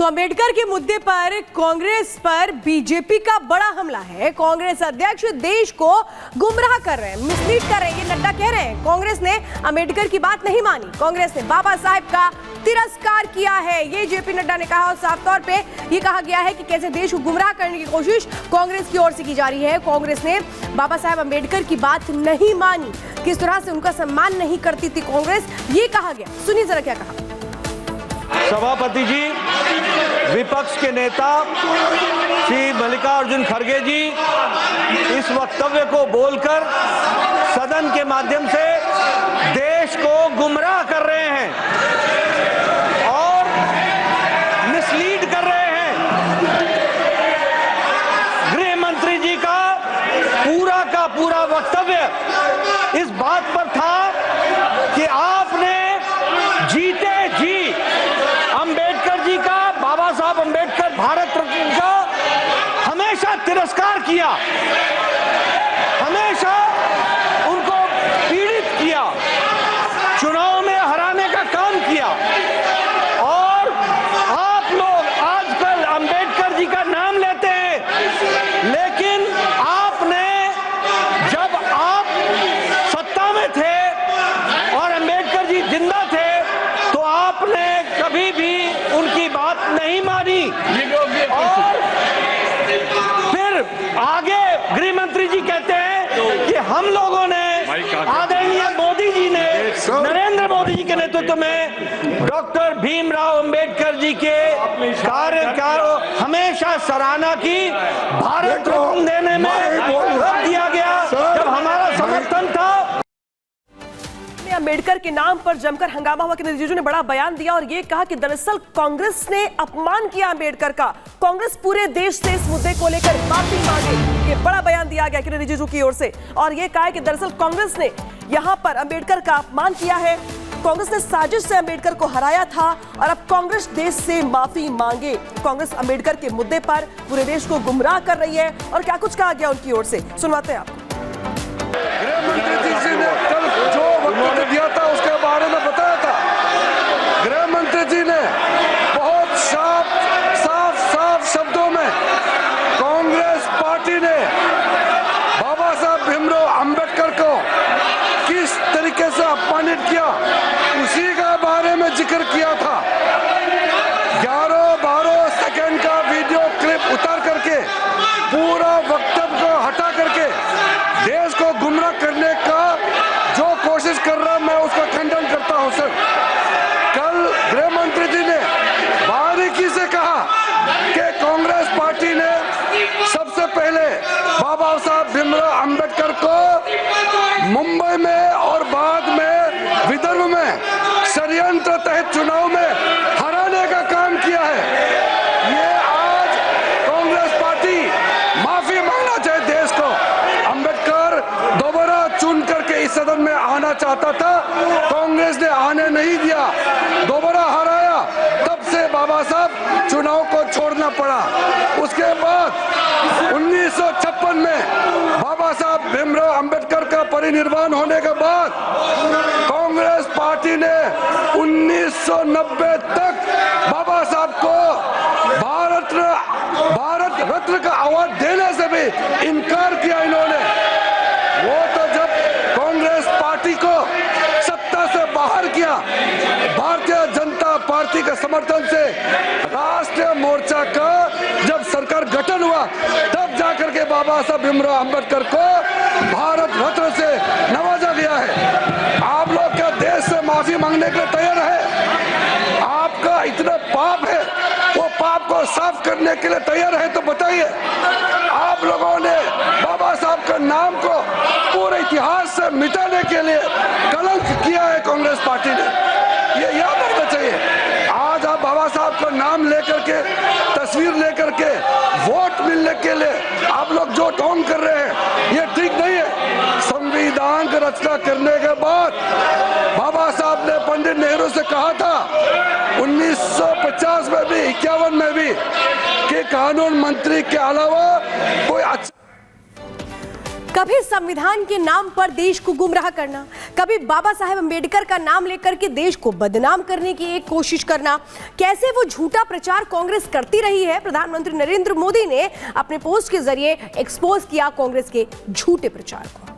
तो अंबेडकर के मुद्दे पर कांग्रेस पर बीजेपी का बड़ा हमला है। कांग्रेस अध्यक्ष देश को गुमराह कर रहे हैं, मिसलीड कर रहे हैं, ये नड्डा कह रहे हैं। कांग्रेस ने अंबेडकर की बात नहीं मानी, कांग्रेस ने बाबा साहेब का तिरस्कार किया है, ये जेपी नड्डा ने कहा। और साफ तौर पे ये कहा गया है कि कैसे देश को गुमराह करने की कोशिश कांग्रेस की ओर से की जा रही है। कांग्रेस ने बाबा साहेब अंबेडकर की बात नहीं मानी, किस तरह से उनका सम्मान नहीं करती थी कांग्रेस, ये कहा गया। सुनिए जरा क्या कहा। सभापति जी, विपक्ष के नेता श्री मल्लिकार्जुन खड़गे जी इस वक्तव्य को बोलकर सदन के माध्यम से देश को गुमराह कर रहे हैं और मिसलीड कर रहे हैं। गृह मंत्री जी का पूरा वक्तव्य इस बात पर था कि आपने जीते जी अंबेडकर जी का, बाबा साहब अंबेडकर भारत रत्न का हमेशा तिरस्कार किया, हमेशा उनको पीड़ित किया, चुनाव में हराने का काम किया। और आप लोग आजकल अंबेडकर जी का नाम लेते हैं, लेकिन आपने जब आप सत्ता में थे और अंबेडकर जी जिंदा थे तो आपने कभी भी उनकी बात नहीं मानी। और फिर आगे गृह मंत्री जी कहते हैं कि हम लोगों ने, आदरणीय मोदी जी ने, नरेंद्र मोदी जी के नेतृत्व में डॉक्टर भीमराव अंबेडकर जी के कार्य का हमेशा सराहना की, भारत रत्न देने में वक्त दिया गया जब हमारा समर्थन था। अंबेडकर के नाम पर जमकर हंगामा हुआ। किरण रिजिजू ने बड़ा बयान दिया और ये कहा कि दरअसल कांग्रेस ने अपमान किया अंबेडकर का, कांग्रेस पूरे देश से इस मुद्दे को लेकर माफी मांगे। ये बड़ा बयान दिया गया किरण रिजिजू की ओर से और ये कहा कि दरअसल कांग्रेस ने यहां पर अंबेडकर का अपमान किया है, कांग्रेस ने साजिश से अंबेडकर को हराया था और अब कांग्रेस देश से माफी मांगे। कांग्रेस अंबेडकर के मुद्दे पर पूरे देश को गुमराह कर रही है और क्या कुछ कहा गया उनकी ओर से, सुनवाते हैं आपको। गृह मंत्री जी ने कल जो वक्तव्य दिया था उसके बारे में बताया था। गृह मंत्री जी ने बहुत साफ शब्दों में कांग्रेस पार्टी ने बाबा साहब भीमराव अंबेडकर को किस तरीके से अपमानित किया उसी के बारे में जिक्र किया था। 11-12 सेकंड का वीडियो क्लिप उतार करके पूरा वक्तव्य को हटा करके देश को गुमराह करने का जो कोशिश कर रहा मैं उसका खंडन करता हूं सर। कल गृह मंत्री जी ने बारीकी से कहा कि कांग्रेस पार्टी ने सबसे पहले बाबा साहब भीमराव अंबेडकर को मुंबई में और बाद में विदर्भ में षड्यंत्र तहत चुनाव में हराने का काम किया है। ये आज कांग्रेस पार्टी माफी मांगना चाहे देश को। अंबेडकर दोबारा चुन करके इस सदन में आना चाहता था, कांग्रेस ने आने नहीं दिया, दोबारा हराया, तब से बाबा साहब चुनाव को छोड़ना पड़ा। उसके बाद 1956 में बाबा साहब भीमराव अंबेडकर का परिनिर्वाण होने के बाद कांग्रेस पार्टी ने 1990 तक बाबा साहब को भारत रत्न का अवार्ड देने से भी इनकार किया इन्होंने। वो तो जब कांग्रेस पार्टी को सत्ता से बाहर किया, भारतीय जनता पार्टी के समर्थन से राष्ट्रीय मोर्चा का जब सरकार गठन हुआ तब जाकर के बाबा साहब भीमराव अंबेडकर को भारत रत्न से नवाजा गया है। आप लोग क्या देश से माफी मांगने के लिए तैयार है? आपका इतना पाप है, वो पाप को साफ करने के लिए तैयार है तो बताइए। आप लोगों ने बाबा साहब के नाम को पूरे इतिहास से मिटाने के लिए कलंक किया है कांग्रेस पार्टी ने, ये याद रखना चाहिए। आज आप बाबा साहब का नाम लेकर के, तस्वीर लेकर के वोट मिलने के लिए आप लोग जो ढोंग कर रहे हैं ये ठीक नहीं है। संविधान की रचना करने के बाद बाबा साहब ने पंडित नेहरू से कहा था 1950 में भी 51 में भी कि कानून मंत्री के अलावा कोई अच्छा कभी संविधान के नाम पर देश को गुमराह करना, कभी बाबा साहेब अंबेडकर का नाम लेकर के देश को बदनाम करने की एक कोशिश करना, कैसे वो झूठा प्रचार कांग्रेस करती रही है। प्रधानमंत्री नरेंद्र मोदी ने अपने पोस्ट के जरिए एक्सपोज किया कांग्रेस के झूठे प्रचार को।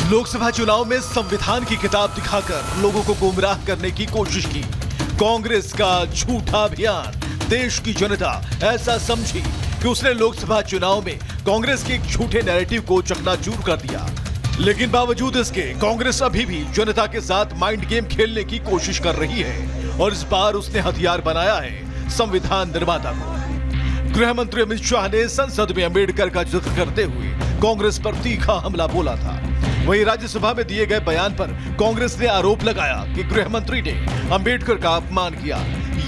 लोकसभा चुनाव में संविधान की किताब दिखाकर लोगों को गुमराह करने की कोशिश की। कांग्रेस का झूठा अभियान। देश की जनता ऐसा समझी कि उसने लोकसभा चुनाव में कांग्रेस के एक झूठे नैरेटिव को चकनाचूर कर दिया। लेकिन बावजूद इसके कांग्रेस अभी भी जनता के साथ माइंड गेम खेलने की कोशिश कर रही है और इस बार उसने हथियार बनाया है संविधान निर्माता को। गृह मंत्री अमित शाह ने संसद में अंबेडकर का जिक्र करते हुए कांग्रेस पर तीखा हमला बोला था। वहीं राज्यसभा में दिए गए बयान पर कांग्रेस ने आरोप लगाया कि गृह मंत्री ने अंबेडकर का अपमान किया।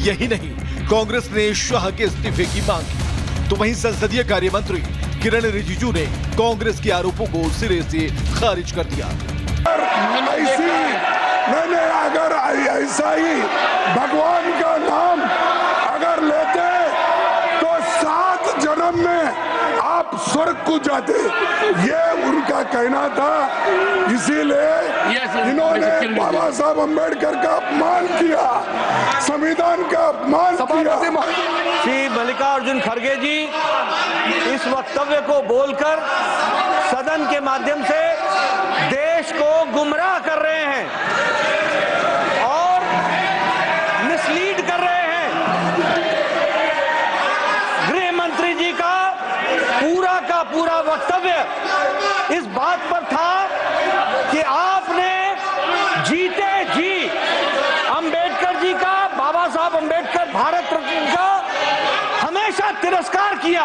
यही नहीं, कांग्रेस ने शाह के इस्तीफे की मांग की। तो वहीं संसदीय कार्य मंत्री किरण रिजिजू ने कांग्रेस के आरोपों को सिरे से खारिज कर दिया। अगर ऐसा ही भगवान का नाम अगर लेते तो 7 जन्म में आप स्वर्ग को जाते, ये उनका कहना था। इसीलिए इन्होंने बाबा साहब अंबेडकर का अपमान किया, संविधान का अपमान किया। श्री मल्लिकार्जुन खड़गे जी इस वक्तव्य को बोलकर सदन के माध्यम से देश को गुमराह कर रहे हैं और मिसलीड कर रहे हैं। गृह मंत्री जी का पूरा वक्तव्य इस बात पर था कि आपने जीते जी अंबेडकर जी का, बाबा साहब अंबेडकर भारत रत्न का हमेशा तिरस्कार किया।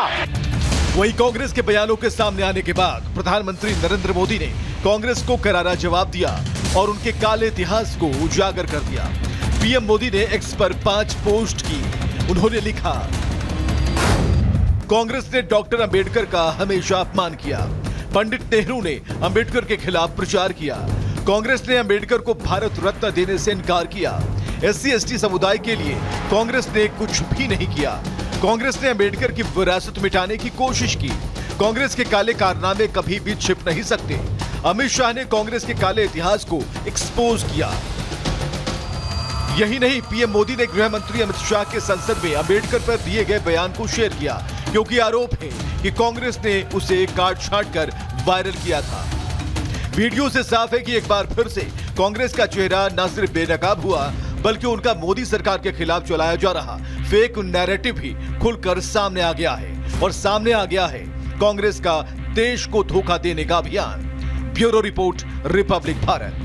वहीं कांग्रेस के बयानों के सामने आने के बाद प्रधानमंत्री नरेंद्र मोदी ने कांग्रेस को करारा जवाब दिया और उनके काले इतिहास को उजागर कर दिया। पीएम मोदी ने एक्स पर 5 पोस्ट की। उन्होंने लिखा, कांग्रेस ने डॉक्टर अंबेडकर का हमेशा अपमान किया। पंडित नेहरू ने अंबेडकर के खिलाफ प्रचार किया। कांग्रेस ने अंबेडकर को भारत रत्न देने से इनकार किया। SC/ST समुदाय के लिए कांग्रेस ने कुछ भी नहीं किया। कांग्रेस ने अंबेडकर की विरासत मिटाने की कोशिश की। कांग्रेस के काले कारनामे कभी भी छिप नहीं सकते। अमित शाह ने कांग्रेस के काले इतिहास को एक्सपोज किया। यही नहीं, पीएम मोदी ने गृह मंत्री अमित शाह के संसद में अंबेडकर पर दिए गए बयान को शेयर किया, क्योंकि आरोप है कि कांग्रेस ने उसे काट छांट कर वायरल किया था। वीडियो से साफ है कि एक बार फिर से कांग्रेस का चेहरा न सिर्फ बेनकाब हुआ, बल्कि उनका मोदी सरकार के खिलाफ चलाया जा रहा फेक नैरेटिव भी खुलकर सामने आ गया है। और सामने आ गया है कांग्रेस का देश को धोखा देने का अभियान। Bureau report, Republic Bharat.